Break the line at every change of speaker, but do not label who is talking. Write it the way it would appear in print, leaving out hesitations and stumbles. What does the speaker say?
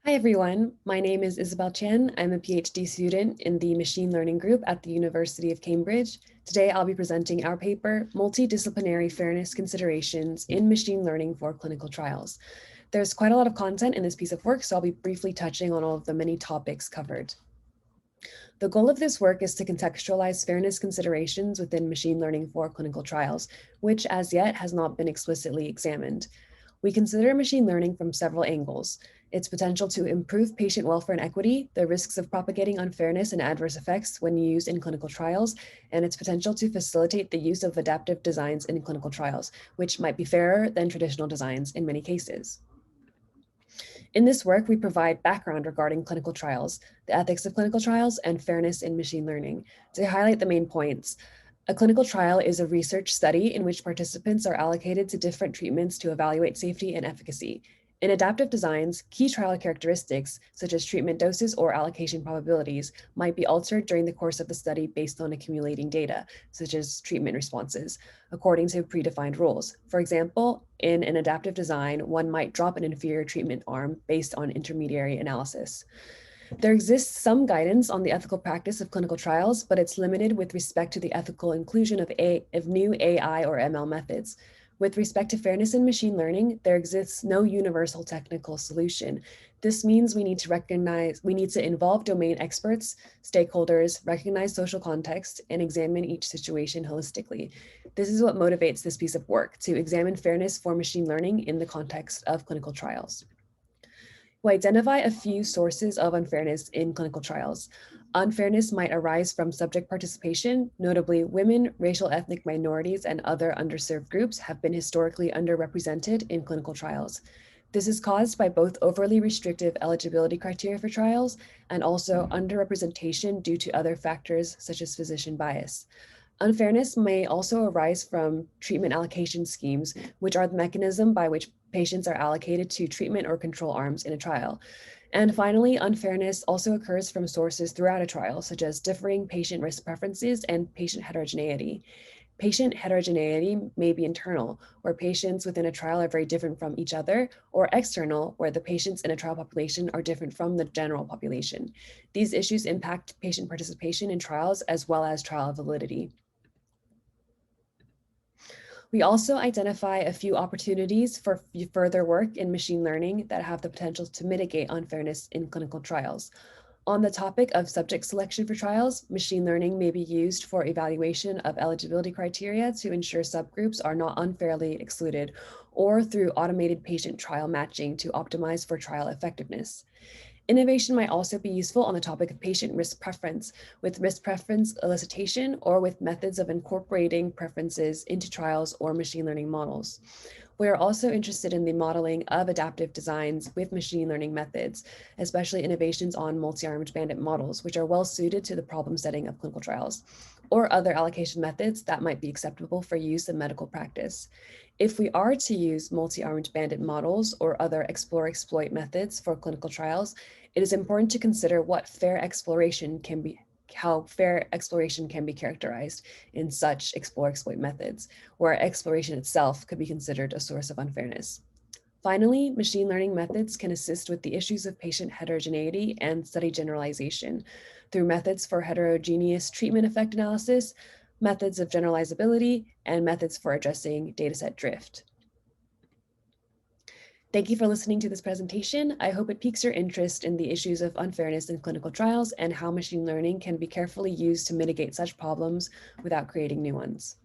Hi everyone, my name is Isabel Chien. I'm a PhD student in the Machine Learning Group at the University of Cambridge. Today I'll be presenting our paper, Multi-disciplinary Fairness Considerations in Machine Learning for Clinical Trials. There's quite a lot of content in this piece of work, so I'll be briefly touching on all of the many topics covered. The goal of this work is to contextualize fairness considerations within machine learning for clinical trials, which as yet has not been explicitly examined. We consider machine learning from several angles: its potential to improve patient welfare and equity, the risks of propagating unfairness and adverse effects when used in clinical trials, and its potential to facilitate the use of adaptive designs in clinical trials, which might be fairer than traditional designs in many cases. In this work, we provide background regarding clinical trials, the ethics of clinical trials, and fairness in machine learning. To highlight the main points, a clinical trial is a research study in which participants are allocated to different treatments to evaluate safety and efficacy. In adaptive designs, key trial characteristics, such as treatment doses or allocation probabilities, might be altered during the course of the study based on accumulating data, such as treatment responses, according to predefined rules. For example, in an adaptive design, one might drop an inferior treatment arm based on intermediary analysis. There exists some guidance on the ethical practice of clinical trials, but it's limited with respect to the ethical inclusion of new AI or ML methods. With respect to fairness in machine learning, there exists no universal technical solution. This means we need to involve domain experts, stakeholders, recognize social context, and examine each situation holistically. This is what motivates this piece of work, to examine fairness for machine learning in the context of clinical trials. We identify a few sources of unfairness in clinical trials. Unfairness might arise from subject participation, notably women, racial ethnic minorities, and other underserved groups have been historically underrepresented in clinical trials. This is caused by both overly restrictive eligibility criteria for trials and also underrepresentation due to other factors such as physician bias. Unfairness may also arise from treatment allocation schemes, which are the mechanism by which patients are allocated to treatment or control arms in a trial. And finally, unfairness also occurs from sources throughout a trial, such as differing patient risk preferences and patient heterogeneity. Patient heterogeneity may be internal, where patients within a trial are very different from each other, or external, where the patients in a trial population are different from the general population. These issues impact patient participation in trials as well as trial validity. We also identify a few opportunities for further work in machine learning that have the potential to mitigate unfairness in clinical trials. On the topic of subject selection for trials, machine learning may be used for evaluation of eligibility criteria to ensure subgroups are not unfairly excluded, or through automated patient trial matching to optimize for trial effectiveness. Innovation might also be useful on the topic of patient risk preference, with risk preference elicitation or with methods of incorporating preferences into trials or machine learning models. We are also interested in the modeling of adaptive designs with machine learning methods, especially innovations on multi-armed bandit models, which are well suited to the problem setting of clinical trials, or other allocation methods that might be acceptable for use in medical practice. If we are to use multi-armed bandit models or other explore-exploit methods for clinical trials, it is important to consider how fair exploration can be characterized in such explore-exploit methods, where exploration itself could be considered a source of unfairness. Finally, machine learning methods can assist with the issues of patient heterogeneity and study generalization through methods for heterogeneous treatment effect analysis, methods of generalizability, and methods for addressing dataset drift. Thank you for listening to this presentation. I hope it piques your interest in the issues of unfairness in clinical trials and how machine learning can be carefully used to mitigate such problems without creating new ones.